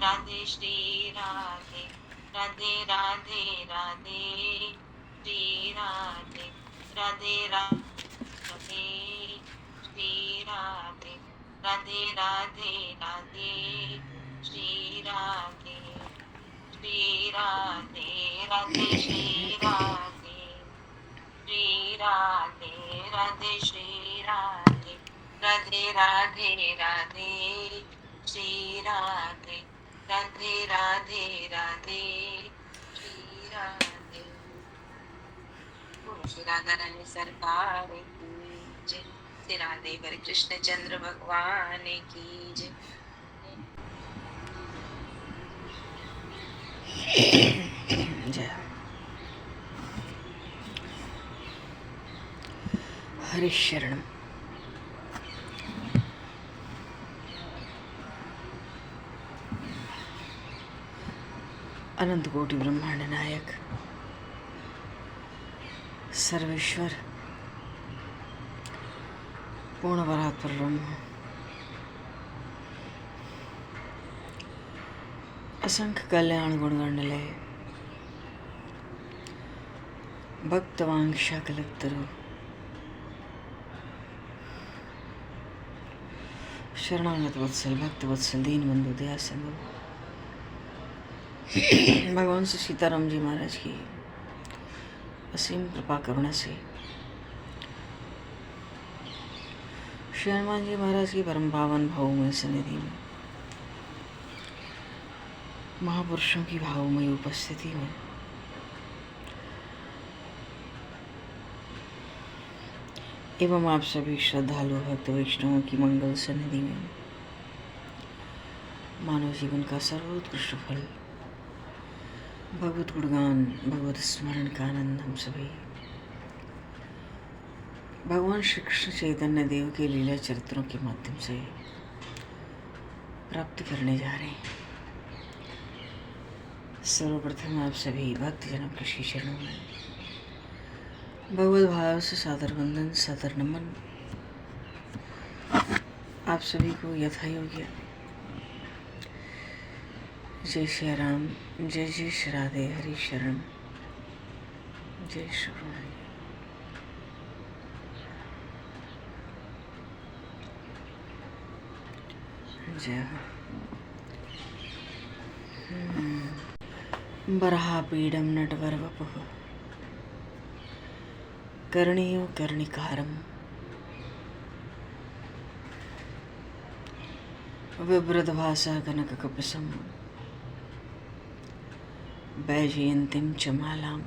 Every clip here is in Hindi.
राधे श्री राधे, राधे राधे राधे श्री राधे, राधे राधे श्री राधे, राधे राधे राधे श्री राधे, श्री राधे राधे श्री राधे, श्री राधे राधे श्री राधे, राधे राधे राधे श्री राधे, राधे राधे राधे श्री राधे। श्री राधा रानी सरकार की जय, श्री राधे हरे कृष्ण चंद्र भगवान की जय। जय हरिशरणम। अनंत कोटि ब्रह्मांड नायक सर्वेश्वर पूर्ण परात्पर ब्रह्म असंख्य कल्याण गुणगण लय भक्तवांक्षा कलक्तरु शरणागत वत्सल भक्त वत्सल दीन बंधु दया सिंधु भगवान श्री सीताराम जी महाराज की असीम कृपा करुणा से श्री हनुमान जी महाराज की परम पावन भावमय सन्निधि में महापुरुषों की भावमय उपस्थिति में एवं आप सभी श्रद्धालु भक्त वैष्णवों की मंगल सन्निधि में मानव जीवन का सर्वोत्कृष्ट फल भगवत गुणगान भगवत स्मरण का आनंद हम सभी भगवान श्री कृष्ण चैतन्य देव के लीला चरित्रों के माध्यम से प्राप्त करने जा रहे हैं। सर्वप्रथम आप सभी भक्त जनों के श्री चरणों में भगवत भाव से सादर वंदन सादर नमन। आप सभी को यथा योग्य जय श्री राम, जय जय श्री राधे हरि शरण, जय श्री राम। जय बरहापीडं नटवर वपुः कर्णियो कर्णिकारं विवृतभासा कनककपसं वैजयन्तीं च मालां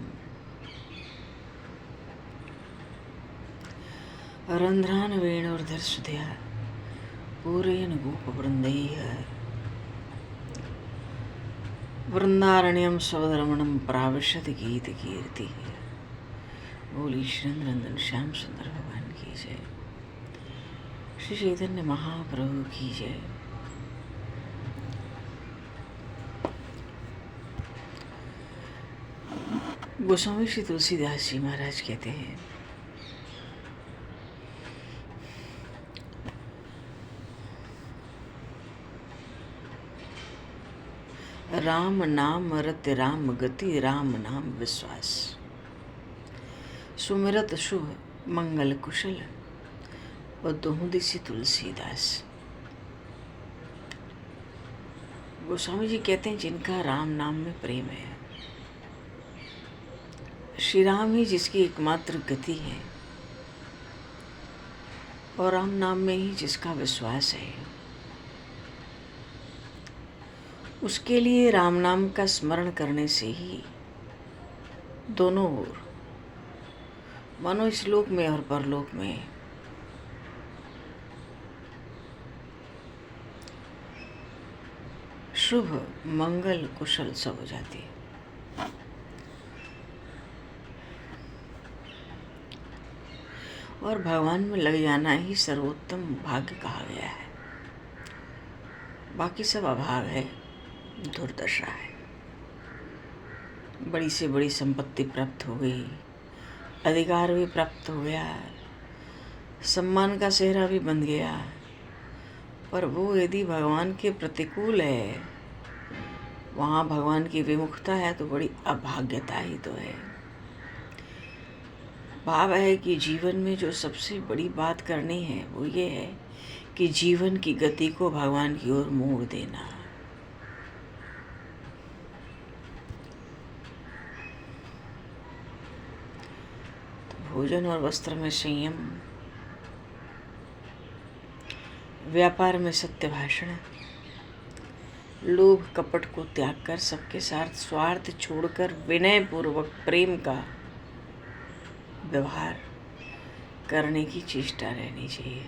रन्ध्रान् वेणोर्धरसुधया पूरयन् गोपवृन्दैः वृंदारण्यम सवदरमणम प्राविशति गीतकीर्तिः। बोली श्री नंदन श्याम सुंदर भगवान की जय, श्री चैतन्य महाप्रभु की जय। गोस्वामी श्री तुलसीदास जी महाराज कहते हैं, राम नाम रति राम गति राम नाम विश्वास सुमिरत शुभ मंगल कुशल और दोहु दिसी तुलसीदास। गोस्वामी जी कहते हैं, जिनका राम नाम में प्रेम है, श्री राम ही जिसकी एकमात्र गति है और राम नाम में ही जिसका विश्वास है, उसके लिए राम नाम का स्मरण करने से ही दोनों ओर मानो इस लोक में और परलोक में शुभ मंगल कुशल सब हो जाती है। और भगवान में लग जाना ही सर्वोत्तम भाग्य कहा गया है। बाकी सब अभाग है, दुर्दशा है। बड़ी से बड़ी संपत्ति प्राप्त हो गई, अधिकार भी प्राप्त हो गया, सम्मान का सेहरा भी बन गया, पर वो यदि भगवान के प्रतिकूल है वहाँ भगवान की विमुखता है तो बड़ी अभाग्यता ही तो है। भाव है कि जीवन में जो सबसे बड़ी बात करनी है वो ये है कि जीवन की गति को भगवान की ओर मोड़ देना। तो भोजन और वस्त्र में संयम, व्यापार में सत्य भाषण, लोभ कपट को त्याग कर सबके साथ स्वार्थ छोड़कर विनय पूर्वक प्रेम का व्यवहार करने की चेष्टा रहनी चाहिए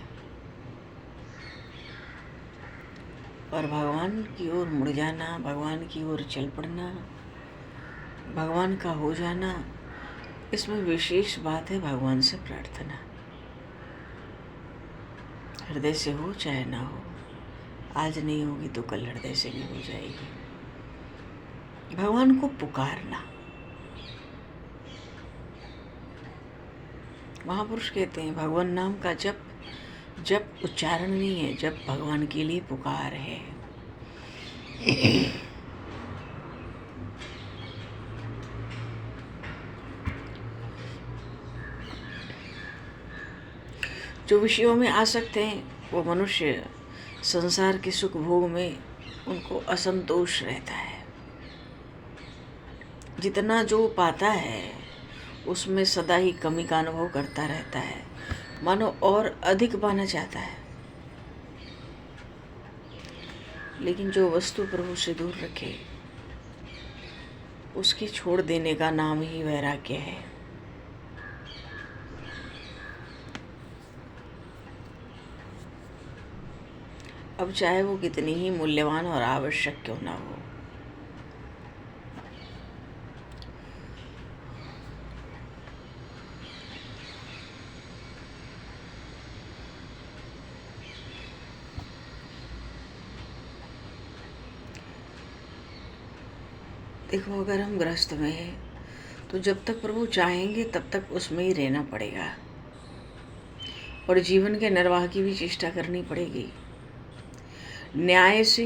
और भगवान की ओर मुड़ जाना, भगवान की ओर चल पड़ना, भगवान का हो जाना, इसमें विशेष बात है भगवान से प्रार्थना। हृदय से हो चाहे ना हो, आज नहीं होगी तो कल हृदय से भी हो जाएगी। भगवान को पुकारना। महापुरुष कहते हैं भगवान नाम का जब उच्चारण नहीं है, जब भगवान के लिए पुकार है। जो विषयों में आसक्त हैं वो मनुष्य संसार के सुख भोग में उनको असंतोष रहता है। जितना जो पाता है उसमें सदा ही कमी का अनुभव करता रहता है, मानो और अधिक पाना चाहता है। लेकिन जो वस्तु प्रभु से दूर रखे उसकी छोड़ देने का नाम ही वैराग्य है। अब चाहे वो कितनी ही मूल्यवान और आवश्यक क्यों ना हो। देखो, अगर हम गृहस्थ में हैं तो जब तक प्रभु चाहेंगे तब तक उसमें ही रहना पड़ेगा और जीवन के निर्वाह की भी चेष्टा करनी पड़ेगी। न्याय से,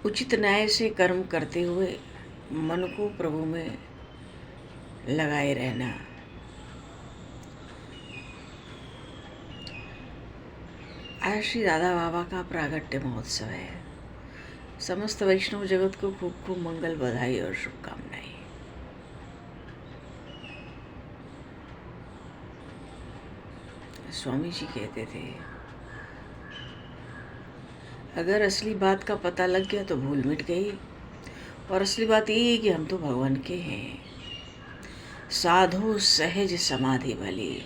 उचित न्याय से कर्म करते हुए मन को प्रभु में लगाए रहना। आज श्री दादा बाबा का प्रागट्य महोत्सव है। समस्त वैष्णव जगत को खूब खूब मंगल, बधाई और शुभकामनाएं। स्वामी जी कहते थे अगर असली बात का पता लग गया तो भूल मिट गई, और असली बात ये है कि हम तो भगवान के हैं। साधो सहज समाधि भली।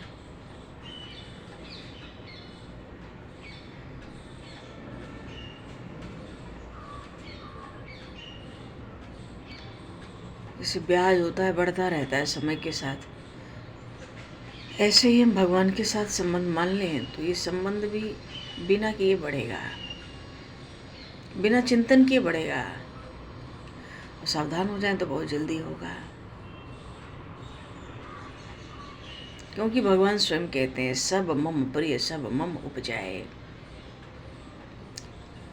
जैसे ब्याज होता है, बढ़ता रहता है समय के साथ, ऐसे ही हम भगवान के साथ संबंध मान लें तो ये संबंध भी बिना किए बढ़ेगा, बिना चिंतन किए बढ़ेगा। और सावधान हो जाएं तो बहुत जल्दी होगा, क्योंकि भगवान स्वयं कहते हैं सब मम प्रिय सब मम उपजाए।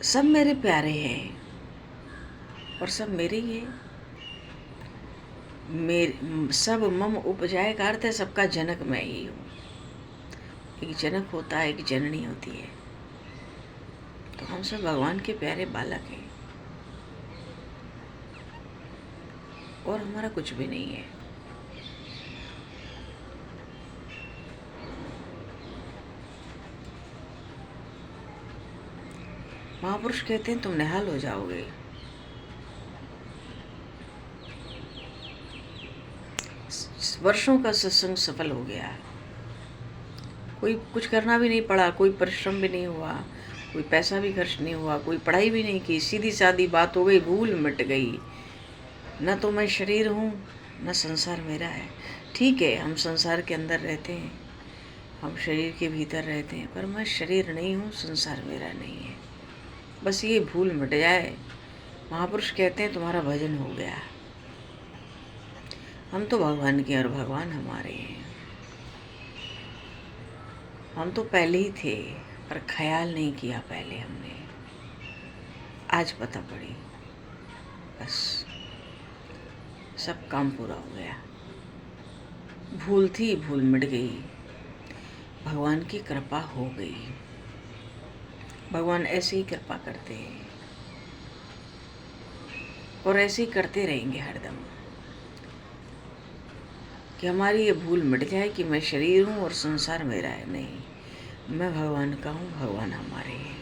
सब मेरे प्यारे हैं और सब मेरे ही हैं। सब मम उपजाए का अर्थ है सबका जनक मैं ही हूँ। एक जनक होता है, एक जननी होती है, तो हम सब भगवान के प्यारे बालक हैं और हमारा कुछ भी नहीं है। महापुरुष कहते हैं तुम निहाल हो जाओगे। वर्षों का सत्संग सफल हो गया, कोई कुछ करना भी नहीं पड़ा, कोई परिश्रम भी नहीं हुआ, कोई पैसा भी खर्च नहीं हुआ, कोई पढ़ाई भी नहीं की, सीधी सादी बात हो गई, भूल मिट गई। न तो मैं शरीर हूँ न संसार मेरा है। ठीक है, हम संसार के अंदर रहते हैं, हम शरीर के भीतर रहते हैं, पर मैं शरीर नहीं हूँ, संसार मेरा नहीं है। बस ये भूल मिट जाए, महापुरुष कहते हैं तुम्हारा भजन हो गया। हम तो भगवान के और भगवान हमारे हैं। हम तो पहले ही थे पर ख्याल नहीं किया पहले हमने। आज पता पड़ी, बस सब काम पूरा हो गया। भूल थी, भूल मिट गई, भगवान की कृपा हो गई। भगवान ऐसे ही कृपा करते हैं और ऐसे ही करते रहेंगे हरदम, कि हमारी ये भूल मिट जाए कि मैं शरीर हूँ और संसार मेरा है। नहीं, मैं भगवान का हूँ, भगवान हमारे हैं।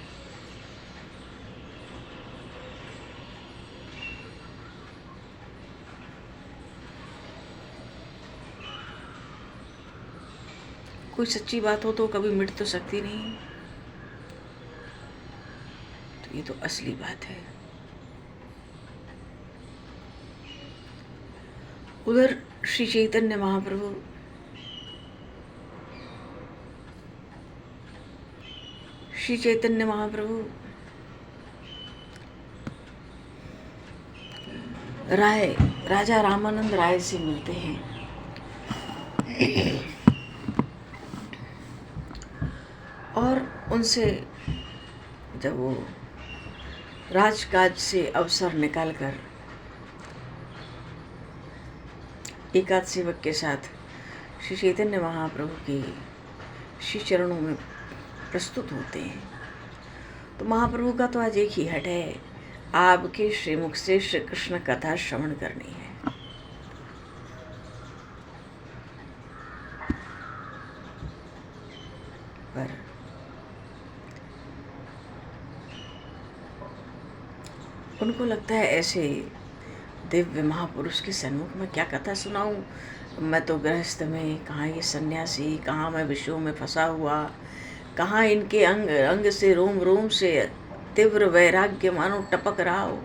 कोई सच्ची बात हो तो कभी मिट तो सकती नहीं, तो ये तो असली बात है। उधर श्री चैतन्य महाप्रभु राजा रामानंद राय से मिलते हैं और उनसे जब वो राजकाज से अवसर निकालकर एकाध सेवक के साथ श्री चैतन्य महाप्रभु के श्री चरणों में प्रस्तुत होते हैं, तो महाप्रभु का तो आज एक ही हट है, आपके श्रीमुख से श्री कृष्ण कथा श्रवण करनी है। पर उनको लगता है ऐसे दिव्य महापुरुष के सन्मुख में क्या कथा सुनाऊं, मैं तो गृहस्थ में, कहाँ ये सन्यासी, कहाँ मैं विषयों में फंसा हुआ, कहाँ इनके अंग अंग से रोम रोम से तीव्र वैराग्य मानो टपक रहा हो,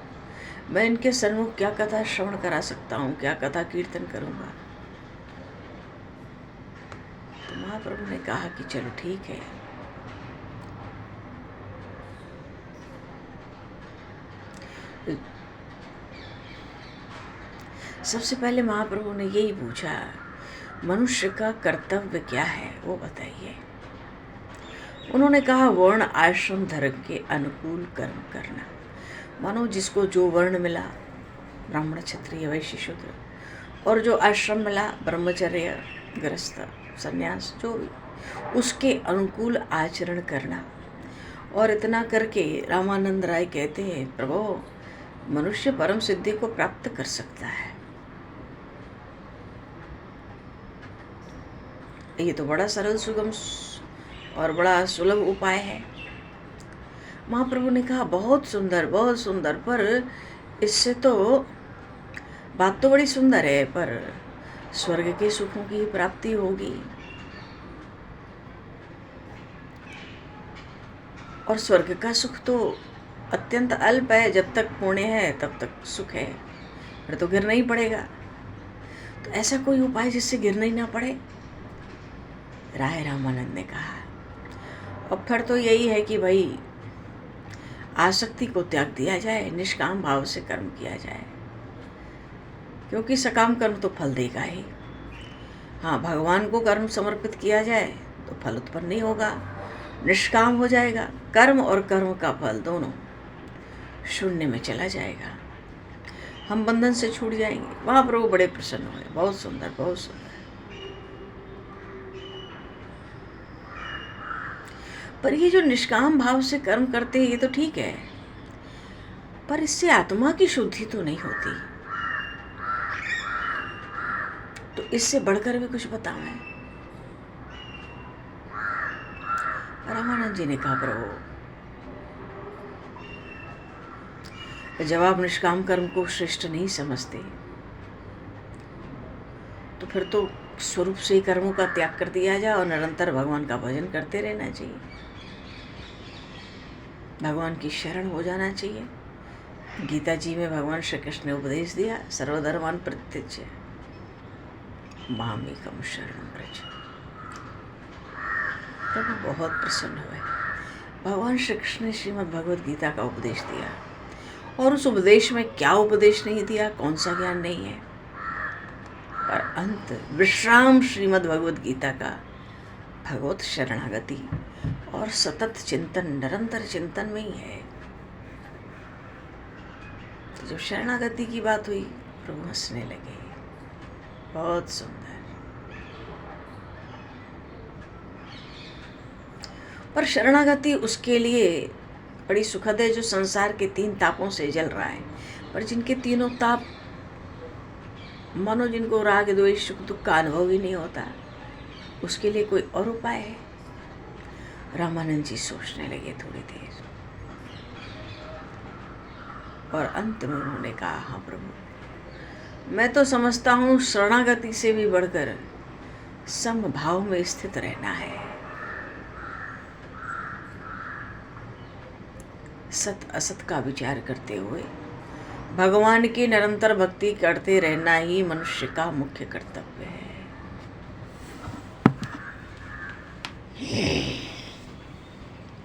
मैं इनके सन्मुख क्या कथा श्रवण करा सकता हूँ, क्या कथा कीर्तन करूँगा। तो महाप्रभु ने कहा कि चलो ठीक है, सबसे पहले महाप्रभु ने यही पूछा, मनुष्य का कर्तव्य क्या है वो बताइए। उन्होंने कहा, वर्ण आश्रम धर्म के अनुकूल कर्म करना। मानो जिसको जो वर्ण मिला, ब्राह्मण क्षत्रिय वैश्य शूद्र, और जो आश्रम मिला, ब्रह्मचर्य गृहस्थ संन्यास, जो भी, उसके अनुकूल आचरण करना। और इतना करके रामानंद राय कहते हैं, प्रभु मनुष्य परम सिद्धि को प्राप्त कर सकता है। ये तो बड़ा सरल सुगम और बड़ा सुलभ उपाय है। महाप्रभु ने कहा, बहुत सुंदर, पर इससे तो बात तो बड़ी सुंदर है, पर स्वर्ग के सुखों की प्राप्ति होगी, और स्वर्ग का सुख तो अत्यंत अल्प है, जब तक पुण्य है तब तक सुख है, फिर तो गिरना ही पड़ेगा। तो ऐसा कोई उपाय जिससे गिरना ही ना पड़े? राय रामानंद ने कहा, अब फिर तो यही है कि भाई आसक्ति को त्याग दिया जाए, निष्काम भाव से कर्म किया जाए, क्योंकि सकाम कर्म तो फल देगा ही। हाँ, भगवान को कर्म समर्पित किया जाए तो फल उत्पन्न नहीं होगा, निष्काम हो जाएगा, कर्म और कर्म का फल दोनों शून्य में चला जाएगा, हम बंधन से छूट जाएंगे। महाप्रभु बड़े प्रसन्न हुए, बहुत सुंदर, बहुत सुंदर। पर ये जो निष्काम भाव से कर्म करते हैं ये तो ठीक है, पर इससे आत्मा की शुद्धि तो नहीं होती। तो इससे बढ़कर भी कुछ बताएं। रामानंद जी ने कहा, प्रभु जब आप निष्काम कर्म को श्रेष्ठ नहीं समझते तो फिर तो स्वरूप से कर्मों का त्याग कर दिया जाए और निरंतर भगवान का भजन करते रहना चाहिए, भगवान की शरण हो जाना चाहिए। गीता जी में भगवान श्री कृष्ण ने उपदेश दिया, सर्वधर्मान् परित्यज्य मामेकं शरणं व्रज। प्रभु बहुत प्रसन्न हुए। भगवान श्री कृष्ण ने श्रीमद् भगवद गीता का उपदेश दिया, और उस उपदेश में क्या उपदेश नहीं दिया, कौन सा ज्ञान नहीं है, पर अंत विश्राम श्रीमद् भगवद गीता का भगवत शरणागति और सतत चिंतन, निरंतर चिंतन में ही है। तो जब शरणागति की बात हुई प्रभु हंसने लगे। बहुत सुंदर। पर शरणागति उसके लिए बड़ी सुखद है जो संसार के 3 तापों से जल रहा है, पर जिनके तीनों ताप मानो जिनको राग द्वेष सुख दुख का अनुभव ही नहीं होता, उसके लिए कोई और उपाय है? रामानंद जी सोचने लगे थोड़ी देर और अंत में उन्होंने कहा, हाँ प्रभु, मैं तो समझता हूँ शरणागति से भी बढ़कर समभाव में स्थित रहना है। सत असत का विचार करते हुए भगवान की निरंतर भक्ति करते रहना ही मनुष्य का मुख्य कर्तव्य है।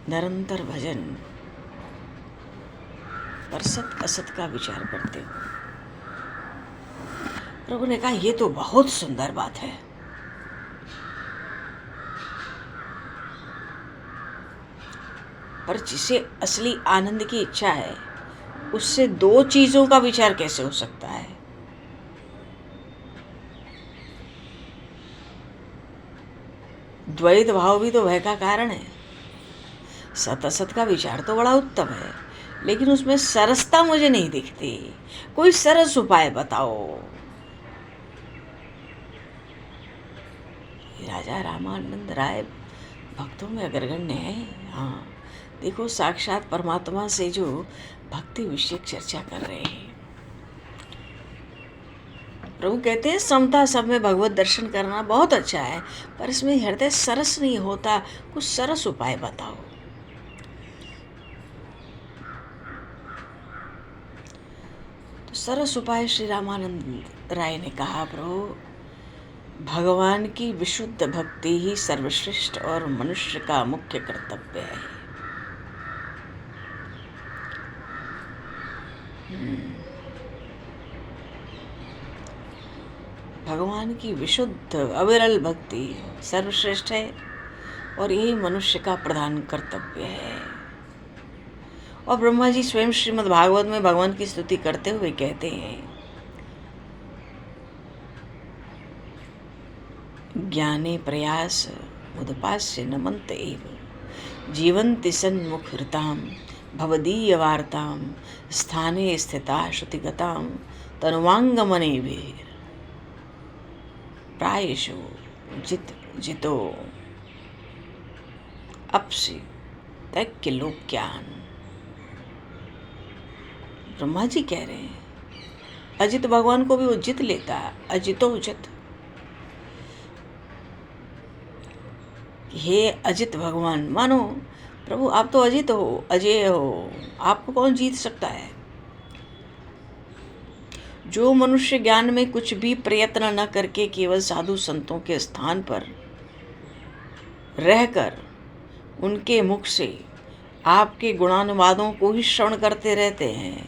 निरंतर भजन पर सत असत का विचार करते हुए प्रभु ने कहा, ये तो बहुत सुंदर बात है। पर जिसे असली आनंद की इच्छा है उससे 2 चीजों का विचार कैसे हो सकता है? द्वैत भाव भी तो भय का कारण है। सत असत का विचार तो बड़ा उत्तम है, लेकिन उसमें सरसता मुझे नहीं दिखती। कोई सरस उपाय बताओ। राजा रामानंद राय भक्तों में अग्रगण्य है। हाँ, देखो साक्षात परमात्मा से जो भक्ति विषयक चर्चा कर रहे हैं। प्रभु कहते हैं समता सब में भगवत दर्शन करना बहुत अच्छा है, पर इसमें हृदय सरस नहीं होता। कुछ सरस उपाय बताओ। तो सरस उपाय श्री रामानंद राय ने कहा, प्रभु भगवान की विशुद्ध भक्ति ही सर्वश्रेष्ठ और मनुष्य का मुख्य कर्तव्य है। भगवान की विशुद्ध अविरल भक्ति सर्वश्रेष्ठ है और यही मनुष्य का प्रधान कर्तव्य है। और ब्रह्मा जी स्वयं श्रीमद् भागवत में भगवान की स्तुति करते हुए कहते हैं, ज्ञाने प्रयास मुदपास्य नमन्त एव जीवन्ति सन्मुखहृतां भवदीय वार्तां स्थाने स्थिता श्रुतिगतां तनुवांगमनेभिः प्रायशो जितो अपसि तैक्य लोक्यान। ब्रह्मा जी कह रहे हैं अजित भगवान को भी वो जित लेता, अजितो जित। हे अजित भगवान, मानो प्रभु आप तो अजित हो, अजय हो, आपको कौन जीत सकता है? जो मनुष्य ज्ञान में कुछ भी प्रयत्न न करके केवल साधु संतों के स्थान पर रहकर उनके मुख से आपके गुणानुवादों को ही श्रवण करते रहते हैं,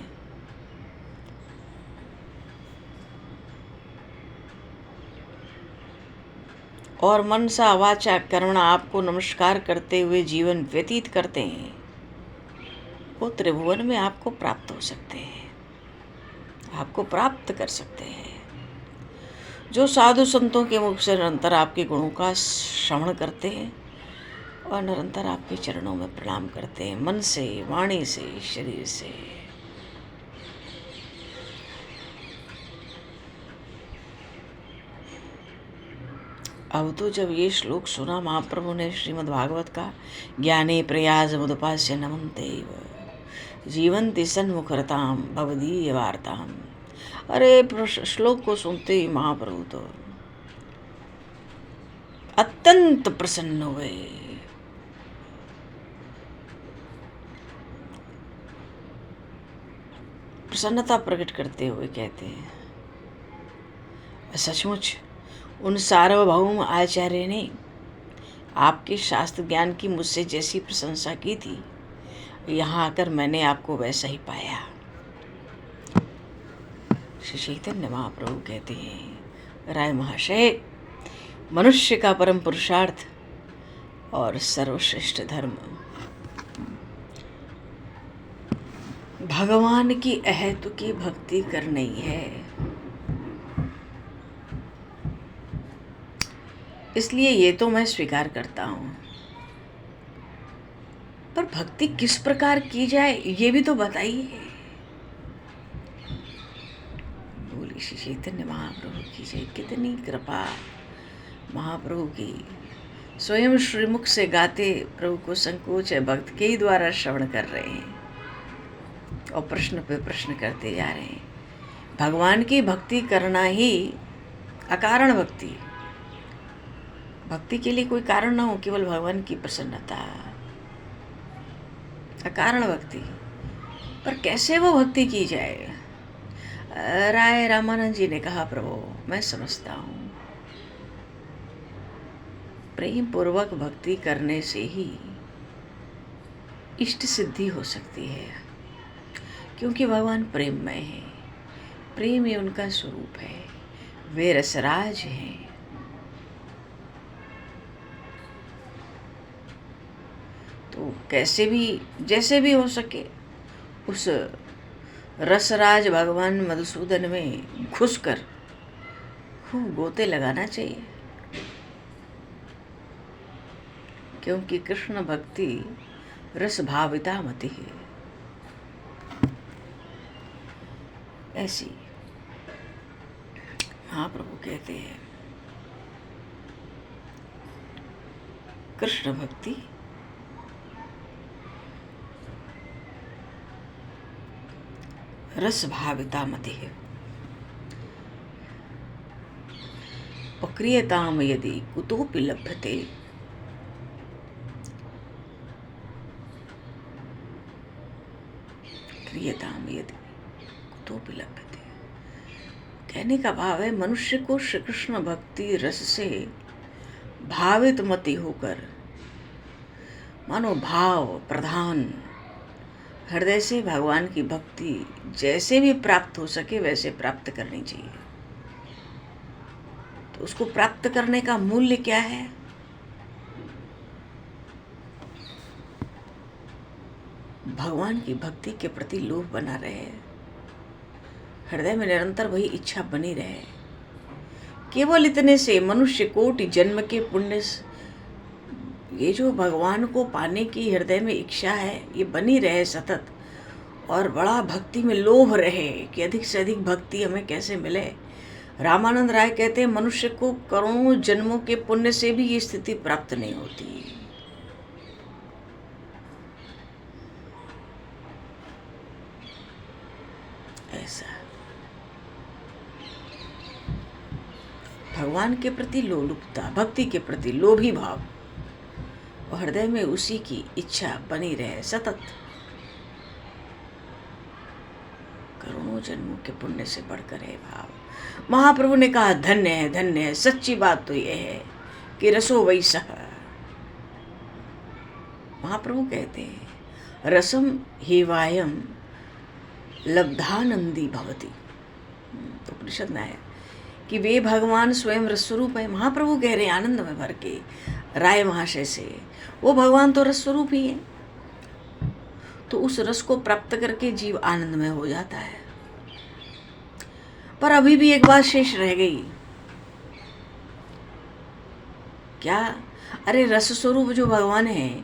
और मनसा वाचा कर्मणा आपको नमस्कार करते हुए जीवन व्यतीत करते हैं, वो त्रिभुवन में आपको प्राप्त हो सकते हैं, आपको प्राप्त कर सकते हैं। जो साधु संतों के मुख से निरंतर आपके गुणों का श्रवण करते हैं और निरंतर आपके चरणों में प्रणाम करते हैं, मन से, वाणी से, शरीर से। अब तो जब ये श्लोक सुना महाप्रभु ने श्रीमद् भागवत का, ज्ञाने प्रयास मुदपास्य नमन्तेव जीवन्ति सन्मुखरताम भवदीय वार्ताम। अरे श्लोक को सुनते ही महाप्रभु तो अत्यंत प्रसन्न हुए। प्रसन्नता प्रकट करते हुए कहते हैं, सचमुच उन सार्वभौम आचार्य ने आपके शास्त्र ज्ञान की मुझसे जैसी प्रशंसा की थी, यहाँ आकर मैंने आपको वैसा ही पाया। श्री चैतन्य महाप्रभु कहते हैं, राय महाशय, मनुष्य का परम पुरुषार्थ और सर्वश्रेष्ठ धर्म भगवान की अहेतु की भक्ति करनी है, इसलिए ये तो मैं स्वीकार करता हूँ, पर भक्ति किस प्रकार की जाए ये भी तो बताइए। बोली श्री चैतन्य महाप्रभु की जय। कितनी कृपा महाप्रभु की। स्वयं श्रीमुख से गाते प्रभु को संकोच है, भक्त के ही द्वारा श्रवण कर रहे हैं और प्रश्न पे प्रश्न करते जा रहे हैं। भगवान की भक्ति करना ही अकारण भक्ति, भक्ति के लिए कोई कारण ना हो, केवल भगवान की प्रसन्नता, अकारण भक्ति। पर कैसे वो भक्ति की जाए? राय रामानंद जी ने कहा, प्रभु मैं समझता हूँ, प्रेम पूर्वक भक्ति करने से ही इष्ट सिद्धि हो सकती है, क्योंकि भगवान प्रेममय है, प्रेम ही उनका स्वरूप है, वे रसराज हैं। तो कैसे भी जैसे भी हो सके उस रसराज भगवान मधुसूदन में घुसकर खूब गोते लगाना चाहिए, क्योंकि कृष्ण भक्ति रस भाविता मति है। ऐसी महाप्रभु कहते हैं कृष्ण भक्ति रस भाविता मति है। अक्रियताम यदि कुतोपि लभ्यते, क्रियताम यदि कुतोपि लभ्यते, कहने का भाव है मनुष्य को श्री कृष्ण भक्ति रस से भावित मति होकर, मानो भाव प्रधान हृदय से भगवान की भक्ति जैसे भी प्राप्त हो सके वैसे प्राप्त करनी चाहिए। तो उसको प्राप्त करने का मूल्य क्या है? भगवान की भक्ति के प्रति लोभ बना रहे, हृदय में निरंतर वही इच्छा बनी रहे। केवल इतने से मनुष्य कोटि जन्म के पुण्य, ये जो भगवान को पाने की हृदय में इच्छा है ये बनी रहे सतत, और बड़ा भक्ति में लोभ रहे कि अधिक से अधिक भक्ति हमें कैसे मिले। रामानंद राय कहते हैं मनुष्य को करोड़ों जन्मों के पुण्य से भी ये स्थिति प्राप्त नहीं होती। ऐसा भगवान के प्रति लोलुपता, भक्ति के प्रति लोभी भाव और हृदय में उसी की इच्छा बनी रहे सतत, करोड़ों जन्मों के पुण्य से बढ़कर है भाव। महाप्रभु ने कहा धन्य है, धन्य है। सच्ची बात तो यह है कि रसो वैसह, महाप्रभु कहते हैं रसम हेवायम लब्धानंदी भवति। तो उपनिषद में आया कि वे भगवान स्वयं रस स्वरूप है। महाप्रभु कह रहे हैं आनंद में भर के राय महाशय से, वो भगवान तो रस स्वरूप ही है। तो उस रस को प्राप्त करके जीव आनंद में हो जाता है। पर अभी भी एक बात शेष रह गई, क्या? अरे रस स्वरूप जो भगवान है,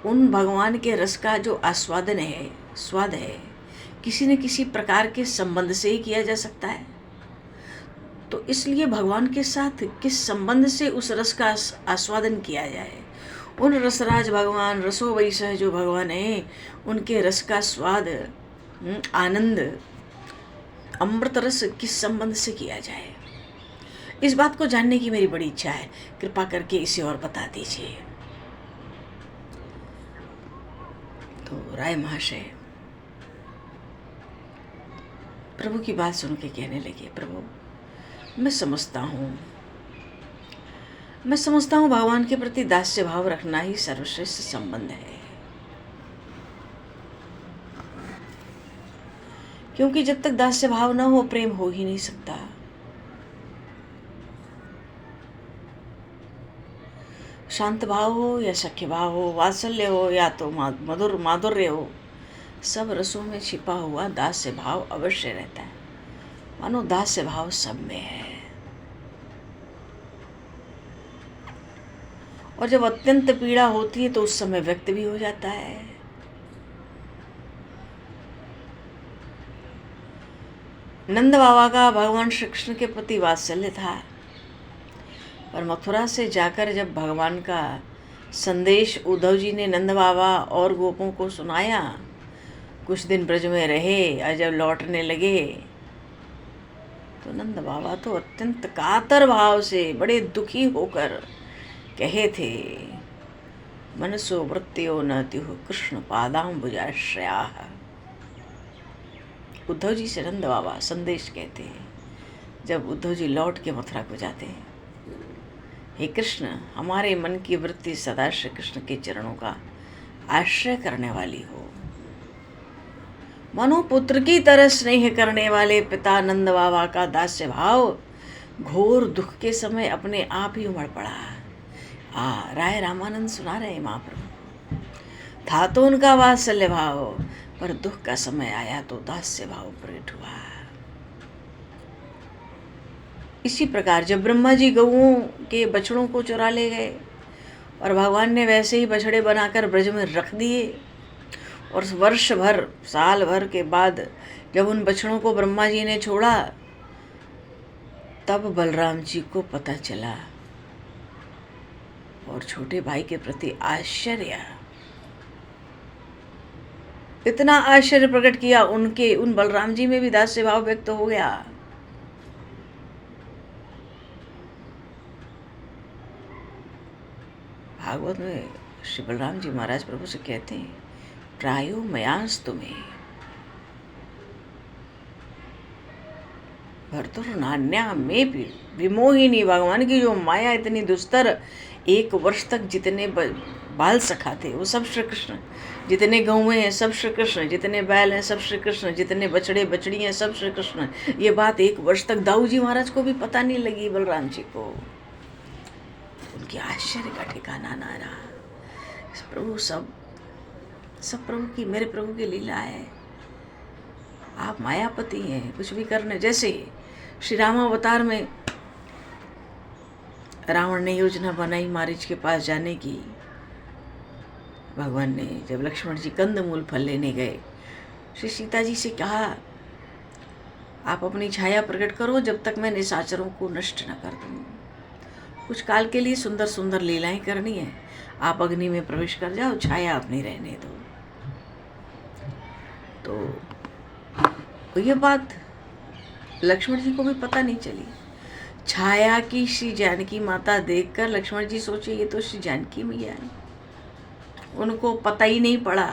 उन भगवान के रस का जो आस्वादन है, स्वाद है, किसी न किसी प्रकार के संबंध से ही किया जा सकता है। तो इसलिए भगवान के साथ किस संबंध से उस रस का आस्वादन किया जाए? उन रसराज भगवान, रसो वैसह जो भगवान है, उनके रस का स्वाद, आनंद, अमृत रस किस संबंध से किया जाए? इस बात को जानने की मेरी बड़ी इच्छा है, कृपा करके इसे और बता दीजिए। तो राय महाशय प्रभु की बात सुन के कहने लगे, प्रभु मैं समझता हूँ भगवान के प्रति दास्य भाव रखना ही सर्वश्रेष्ठ संबंध है, क्योंकि जब तक दास्य भाव न हो प्रेम हो ही नहीं सकता। शांत भाव हो या सख्य भाव हो, वात्सल्य हो या तो मधुर माधुर्य हो, सब रसों में छिपा हुआ दास्य भाव अवश्य रहता है, मानो दास्य भाव सब में है। और जब अत्यंत पीड़ा होती है तो उस समय व्यक्त भी हो जाता है। नंद बाबा का भगवान श्री कृष्ण के प्रति वात्सल्य था, पर मथुरा से जाकर जब भगवान का संदेश उद्धव जी ने नंद बाबा और गोपों को सुनाया, कुछ दिन ब्रज में रहे और जब लौटने लगे तो नंद बाबा तो अत्यंत कातर भाव से बड़े दुखी होकर कहे थे, मनसो वृत्तियो न त्युः कृष्ण पादाम्बुजाश्रया। उद्धव जी से नंद बाबा संदेश कहते हैं जब उद्धव जी लौट के मथुरा को जाते हैं, हे कृष्ण, हमारे मन की वृत्ति सदा श्री कृष्ण के चरणों का आश्रय करने वाली हो। मनो पुत्र की तरह स्नेह करने वाले पिता नंद बाबा का दास्य भाव घोर दुख के समय अपने आप ही उमड़ पड़ा। राय रामानंद सुना रहे महाप्रभु, था तो उनका वात्सल्य भाव, पर दुख का समय आया तो दास्य भाव प्रकट हुआ। इसी प्रकार जब ब्रह्मा जी गऊओं के बछड़ों को चुरा ले गए और भगवान ने वैसे ही बछड़े बनाकर ब्रज में रख दिए, और वर्ष भर साल भर के बाद जब उन बछड़ों को ब्रह्मा जी ने छोड़ा, तब बलराम जी को पता चला और छोटे भाई के प्रति आश्चर्य, इतना आश्चर्य प्रकट किया उन बलराम जी में भी दास्य भाव व्यक्त हो गया। भागवत में श्री बलराम जी महाराज प्रभु से कहते हैं, प्रायो मयांस तुम्हें भर्तुर नान्या में भी विमोहिनी। भगवान की जो माया इतनी दुस्तर, 1 वर्ष तक जितने बाल सखा थे वो सब श्री कृष्ण, जितने गौएं हैं सब श्री कृष्ण, जितने बैल हैं सब श्री कृष्ण, जितने बछड़े बछड़ी हैं सब श्री कृष्ण। ये बात 1 वर्ष तक दाऊ जी महाराज को भी पता नहीं लगी, बलराम जी को। उनके आश्चर्य का ठिकाना ना रहा। प्रभु सब प्रभु की, मेरे प्रभु की लीला है। आप मायापति हैं, कुछ भी करने। जैसे श्री राम अवतार में रावण ने योजना बनाई मारीच के पास जाने की। भगवान ने जब लक्ष्मण जी कंदमूल फल लेने गए, श्री सीता जी से कहा, आप अपनी छाया प्रकट करो जब तक मैं निशाचरों को नष्ट न कर दूं। कुछ काल के लिए सुंदर सुंदर लीलाएं करनी है, आप अग्नि में प्रवेश कर जाओ, छाया अपनी रहने दो। तो ये बात लक्ष्मण जी को भी पता नहीं चली। छाया की श्री जानकी माता देखकर लक्ष्मण जी सोचे ये तो श्री जानकी मैया है। उनको पता ही नहीं पड़ा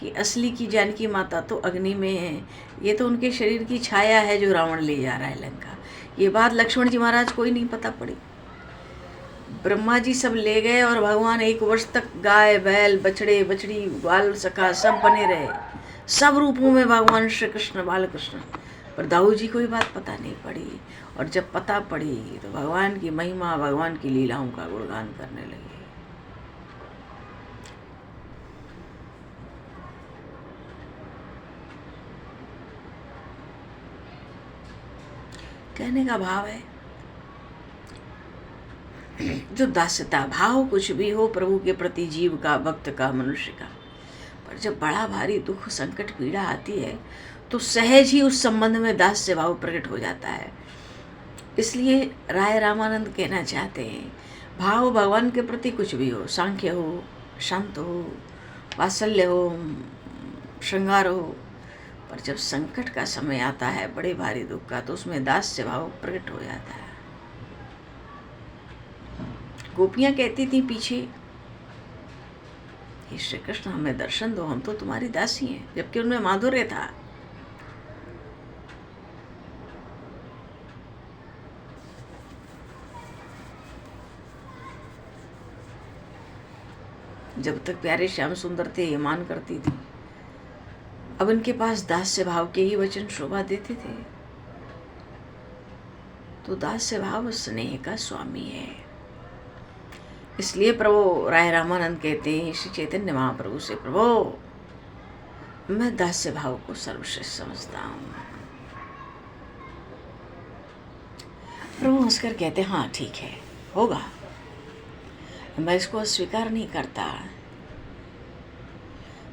कि असली की जानकी माता तो अग्नि में है, ये तो उनके शरीर की छाया है जो रावण ले जा रहा है लंका। ये बात लक्ष्मण जी महाराज को ही नहीं पता पड़ी। ब्रह्मा जी सब ले गए और भगवान 1 वर्ष तक गाय बैल बछड़े बछड़ी बाल सखा सब बने रहे, सब रूपों में भगवान श्री कृष्ण बाल कृष्ण। पर दाऊ जी को ये बात पता नहीं पड़ी, और जब पता पड़ी तो भगवान की महिमा, भगवान की लीलाओं का गुणगान करने लगे। कहने का भाव है, जो दास्यता भाव कुछ भी हो प्रभु के प्रति, जीव का, भक्त का, मनुष्य का, पर जब बड़ा भारी दुख संकट पीड़ा आती है तो सहज ही उस संबंध में दास्य भाव प्रकट हो जाता है। इसलिए राय रामानंद कहना चाहते हैं, भाव भगवान के प्रति कुछ भी हो, सांख्य हो, शांत हो, वात्सल्य हो, श्रृंगार हो, पर जब संकट का समय आता है, बड़े भारी दुख का, तो उसमें दास्य भाव प्रकट हो जाता है। गोपियां कहती थी पीछे, हे श्री कृष्ण हमें दर्शन दो, हम तो तुम्हारी दासी हैं, जबकि उनमें माधुर्य था। जब तक प्यारे श्याम सुंदर थे ये मान करती थी, अब इनके पास दास्य भाव के ही वचन शोभा देते थे। तो दास्य भाव स्नेह का स्वामी है। इसलिए प्रभु राय रामानंद कहते हैं श्री चैतन्य महाप्रभु से, प्रभु मैं दास्य भाव को सर्वश्रेष्ठ समझता हूँ। प्रभु हंसकर कहते हाँ ठीक है, होगा, मैं इसको अस्वीकार नहीं करता,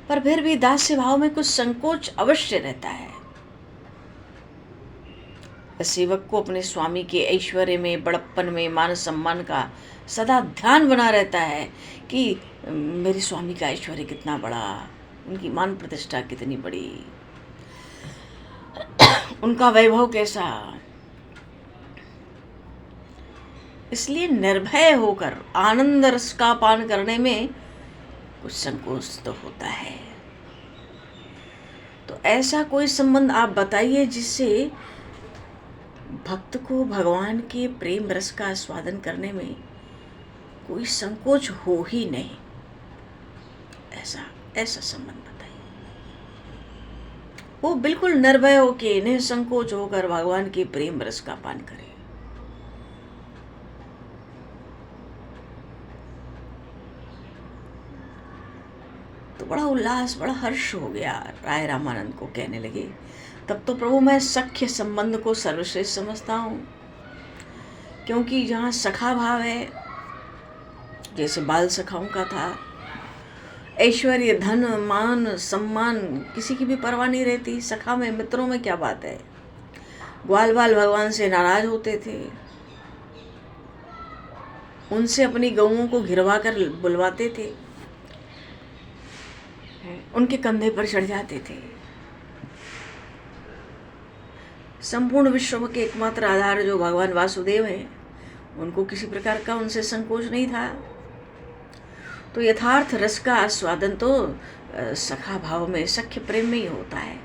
पर फिर भी दास्य भाव में कुछ संकोच अवश्य रहता है। सेवक को अपने स्वामी के ऐश्वर्य में, बड़प्पन में, मान सम्मान का सदा ध्यान बना रहता है कि मेरे स्वामी का ऐश्वर्य कितना बड़ा, उनकी मान प्रतिष्ठा कितनी बड़ी, उनका वैभव कैसा। इसलिए निर्भय होकर आनंद रस का पान करने में कुछ संकोच तो होता है। तो ऐसा कोई संबंध आप बताइए जिससे भक्त को भगवान के प्रेम रस का आस्वादन करने में कोई संकोच हो ही नहीं। ऐसा संबंध बताइए, वो बिल्कुल निर्भय होके, निसंकोच होकर भगवान के प्रेम रस का पान करे। तो बड़ा उल्लास, बड़ा हर्ष हो गया। राय रामानंद को कहने लगे, तब तो प्रभु मैं सख्य संबंध को सर्वश्रेष्ठ समझता हूँ, क्योंकि जहाँ सखा भाव है, जैसे बाल सखाओं का था, ऐश्वर्य, धन, मान, सम्मान किसी की भी परवाह नहीं रहती। सखा में, मित्रों में क्या बात है। ग्वाल बाल भगवान से नाराज होते थे, उनसे अपनी गऊओं को घिरवा कर बुलवाते थे, उनके कंधे पर चढ़ जाते थे। संपूर्ण विश्व के एकमात्र आधार जो भगवान वासुदेव हैं, उनको किसी प्रकार का उनसे संकोच नहीं था। तो यथार्थ रस का आस्वादन तो सखा भाव में, सख्य प्रेम में ही होता है।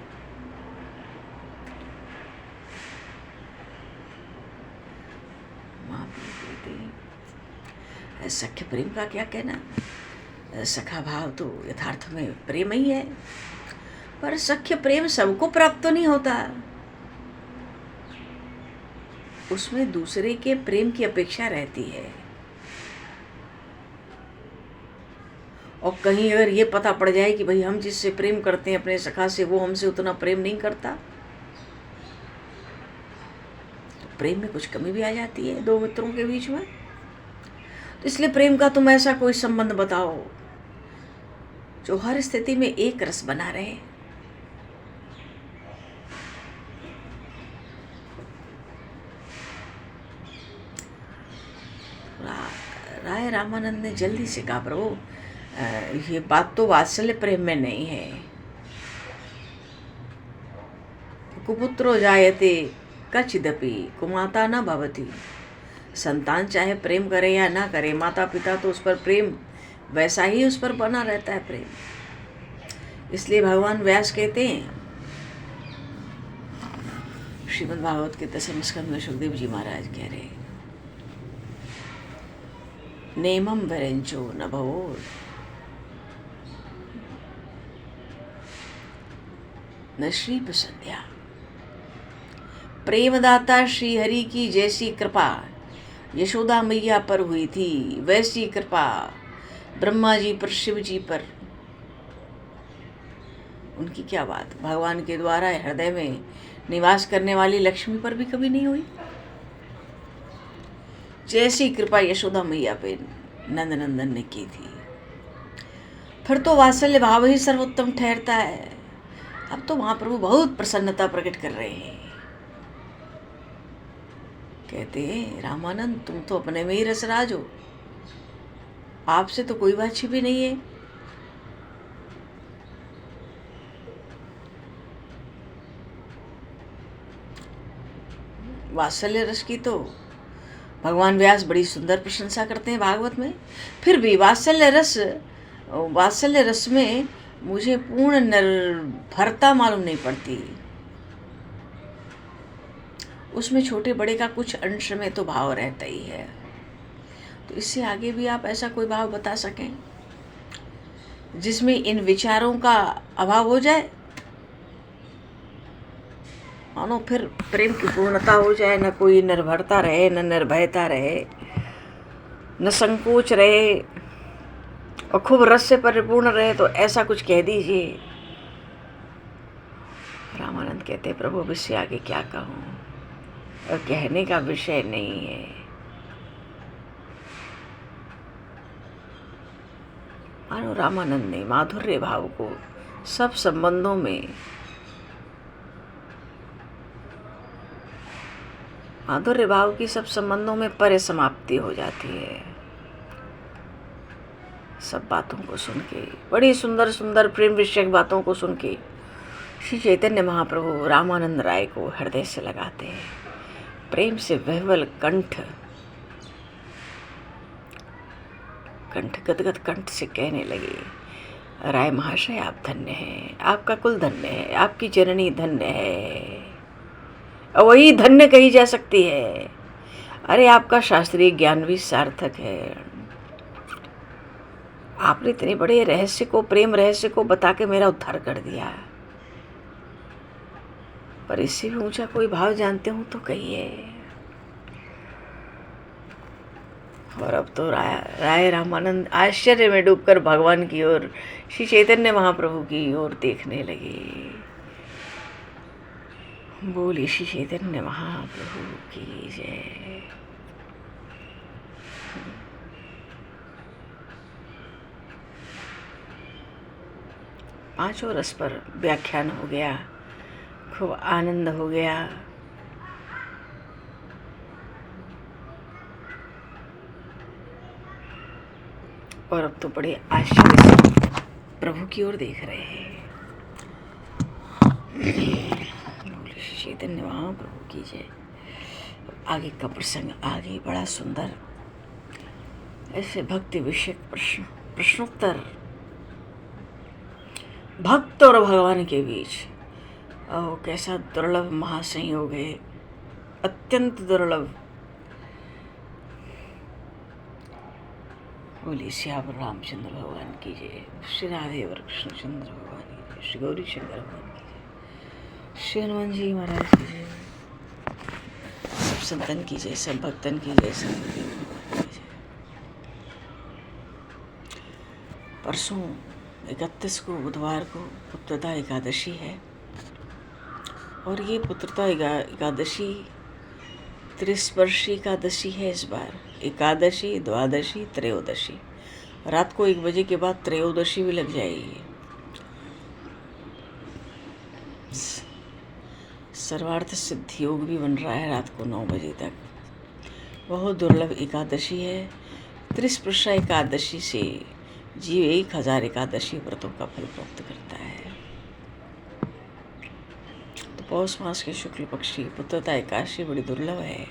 सख्य प्रेम का क्या कहना, सखा भाव तो यथार्थ में प्रेम ही है, पर सख्य प्रेम सबको प्राप्त तो नहीं होता। उसमें दूसरे के प्रेम की अपेक्षा रहती है। और कहीं अगर ये पता पड़ जाए कि भाई हम जिससे प्रेम करते हैं अपने सखा से, वो हमसे उतना प्रेम नहीं करता, तो प्रेम में कुछ कमी भी आ जाती है दो मित्रों के बीच में। तो इसलिए प्रेम का तुम ऐसा कोई संबंध बताओ जो हर स्थिति में एक रस बना रहे। राय रामानंद ने जल्दी से कहा, प्रभु ये बात तो वात्सल्य प्रेम में नहीं है। कुपुत्रो जायते कचिदपि कुमाता न भवति। संतान चाहे प्रेम करे या ना करे, माता पिता तो उस पर प्रेम वैसा ही उस पर बना रहता है प्रेम। इसलिए भगवान व्यास कहते हैं, श्रीमद् भागवत के 10वें स्कंद में सुखदेव जी महाराज कह रहे, नेमम वरेंचो न भवो न श्रीप संध्या। प्रेमदाता श्री हरि की जैसी कृपा यशोदा मैया पर हुई थी, वैसी कृपा ब्रह्मा जी पर, शिव जी पर, उनकी क्या बात, भगवान के द्वारा हृदय में निवास करने वाली लक्ष्मी पर भी कभी नहीं हुई। जैसी कृपा यशोदा मैया पे नंद नंदन ने की थी। फिर तो वात्सल्य भाव ही सर्वोत्तम ठहरता है। अब तो महाप्रभु बहुत प्रसन्नता प्रकट कर रहे हैं। कहते हैं, रामानंद तुम तो अपने में ही रसराज हो, आपसे तो कोई बात छिपी नहीं है। वात्सल्य रस की तो भगवान व्यास बड़ी सुंदर प्रशंसा करते हैं भागवत में। फिर भी वात्सल्य रस में मुझे पूर्ण निर्भरता मालूम नहीं पड़ती। उसमें छोटे बड़े का कुछ अंश में तो भाव रहता ही है। तो इससे आगे भी आप ऐसा कोई भाव बता सकें जिसमें इन विचारों का अभाव हो जाए, मानो फिर प्रेम की पूर्णता हो जाए, न कोई निर्भरता रहे, न निर्भयता रहे, न संकोच रहे, और खूब रस से परिपूर्ण रहे। तो ऐसा कुछ कह दीजिए रामानंद कहते हैं, प्रभु अब इससे आगे क्या कहूँ, और कहने का विषय नहीं है। मानो रामानंद ने माधुर्य भाव को सब संबंधों में, माधुर्य भाव की सब संबंधों में परिसमाप्ति हो जाती है। सब बातों को सुन के, बड़ी सुंदर सुंदर प्रेम विषयक बातों को सुन के श्री चैतन्य महाप्रभु रामानंद राय को हृदय से लगाते हैं। प्रेम से वहवल कंठ गदगद कंठ से कहने लगे, राय महाशय आप धन्य हैं, आपका कुल धन्य है, आपकी जननी धन्य है, और वही धन्य कही जा सकती है। अरे आपका शास्त्रीय ज्ञान भी सार्थक है। आपने इतने बड़े रहस्य को, प्रेम रहस्य को बता के मेरा उद्धार कर दिया, पर इससे भी ऊंचा कोई भाव जानते हो तो कहिए। और अब तो राय रामानंद आश्चर्य में डूबकर भगवान की ओर, श्री चैतन्य महाप्रभु की ओर देखने लगे। बोले श्री चैतन्य महाप्रभु की जय। पांचों रस पर व्याख्यान हो गया, खूब आनंद हो गया। और अब तो बड़े आश्चर्य से प्रभु की ओर देख रहे हैं। चैतन्य महाप्रभु की जय। आगे का प्रसंग आगे बड़ा सुंदर, ऐसे भक्ति विषयक प्रश्नोत्तर, भक्त और भगवान के बीच। ओह कैसा दुर्लभ महासंयोग है, अत्यंत दुर्लभ। बोली श्याम रामचंद्र भगवान की जय, श्री राधेवर कृष्णचंद्र भगवान की जय, श्री गौरी शंकर भगवान की जय, श्री हनुमान जी महाराज की जय, सब संतन की जय, सब भक्तन की जय, सब की जय। परसों 31 को बुधवार को पुत्रदा एकादशी है, और ये पुत्रदा एकादशी त्रिस्पर्शी एकादशी है इस बार। एकादशी, द्वादशी, त्रयोदशी, रात को 1 बजे के बाद त्रयोदशी भी लग जाएगी। सर्वार्थ सिद्धि योग भी बन रहा है रात को 9 बजे तक। बहुत दुर्लभ एकादशी है। त्रिस्पर्शा एकादशी से जीव 1000 एकादशी व्रतों का फल प्राप्त करता है। तो पौष मास के शुक्ल पक्ष की पुत्रदा एकादशी बड़ी दुर्लभ है।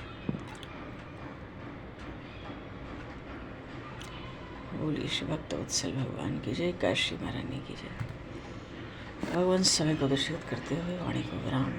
बोलिए श्री भक्त वत्सल भगवान की जय, काशी महारानी की जय। भगवान समय को दूषित करते हुए वाणी को विराम।